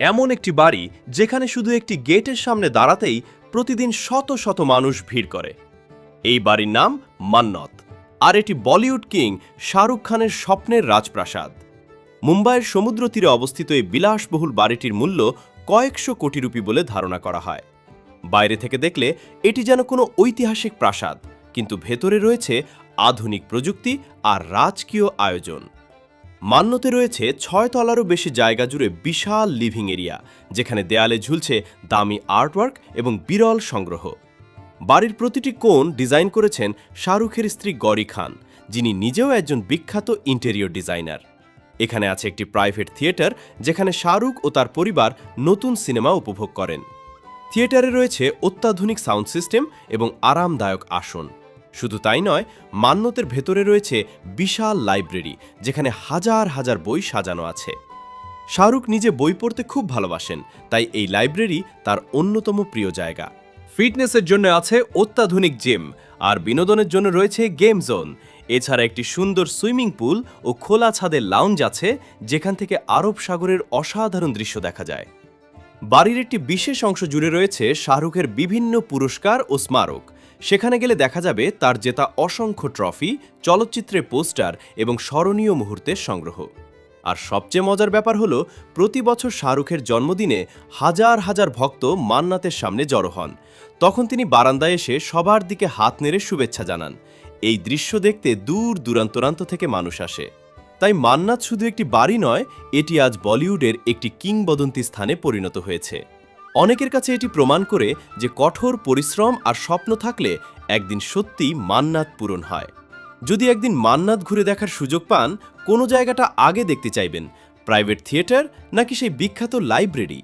এমন একটি বাড়ি যেখানে শুধু একটি গেটের সামনে দাঁড়াতেই প্রতিদিন শত শত মানুষ ভিড় করে। এই বাড়ির নাম মান্নত, আর এটি বলিউড কিং শাহরুখ খানের স্বপ্নের রাজপ্রাসাদ। মুম্বাইয়ের সমুদ্র তীরে অবস্থিত এই বিলাসবহুল বাড়িটির মূল্য কয়েকশো কোটি রুপি বলে ধারণা করা হয়। বাইরে থেকে দেখলে এটি যেন কোনো ঐতিহাসিক প্রাসাদ, কিন্তু ভেতরে রয়েছে আধুনিক প্রযুক্তি আর রাজকীয় আয়োজন। মান্নতে রয়েছে ৬ তলারও বেশি জায়গা জুড়ে বিশাল লিভিং এরিয়া, যেখানে দেয়ালে ঝুলছে দামি আর্টওয়ার্ক এবং বিরল সংগ্রহ। বাড়ির প্রতিটি কোণ ডিজাইন করেছেন শাহরুখের স্ত্রী গৌরী খান, যিনি নিজেও একজন বিখ্যাত ইন্টেরিয়র ডিজাইনার। এখানে আছে একটি প্রাইভেট থিয়েটার, যেখানে শাহরুখ ও তার পরিবার নতুন সিনেমা উপভোগ করেন। থিয়েটারে রয়েছে অত্যাধুনিক সাউন্ড সিস্টেম এবং আরামদায়ক আসন। শুধু তাই নয়, মান্নতের ভেতরে রয়েছে বিশাল লাইব্রেরি, যেখানে হাজার হাজার বই সাজানো আছে। শাহরুখ নিজে বই পড়তে খুব ভালোবাসেন, তাই এই লাইব্রেরি তার অন্যতম প্রিয় জায়গা। ফিটনেসের জন্য আছে অত্যাধুনিক জিম, আর বিনোদনের জন্য রয়েছে গেম জোন। এছাড়া একটি সুন্দর সুইমিং পুল ও খোলা ছাদের লাউঞ্জ আছে, যেখান থেকে আরব সাগরের অসাধারণ দৃশ্য দেখা যায়। বাড়ির একটি বিশেষ অংশ জুড়ে রয়েছে শাহরুখের বিভিন্ন পুরস্কার ও স্মারক। সেখানে গেলে দেখা যাবে তার জেতা অসংখ্য ট্রফি, চলচ্চিত্রের পোস্টার এবং স্মরণীয় মুহূর্তের সংগ্রহ। আর সবচেয়ে মজার ব্যাপার হলো, প্রতি বছর শাহরুখের জন্মদিনে হাজার হাজার ভক্ত মান্নাতের সামনে জড়ো হন। তখন তিনি বারান্দায় এসে সবার দিকে হাত নেড়ে শুভেচ্ছা জানান। এই দৃশ্য দেখতে দূর দূরান্ত থেকে মানুষ আসে। তাই মান্নাত শুধু একটি বাড়ি নয়, এটি আজ বলিউডের একটি কিংবদন্তি স্থানে পরিণত হয়েছে। অনেকের কাছে এটি প্রমাণ করে যে কঠোর পরিশ্রম আর স্বপ্ন থাকলে একদিন সত্যিই মান্নাত পূরণ হয়। যদি একদিন মান্নাত ঘুরে দেখার সুযোগ পান, কোনো জায়গাটা আগে দেখতে চাইবেন, প্রাইভেট থিয়েটার নাকি সেই বিখ্যাত লাইব্রেরি?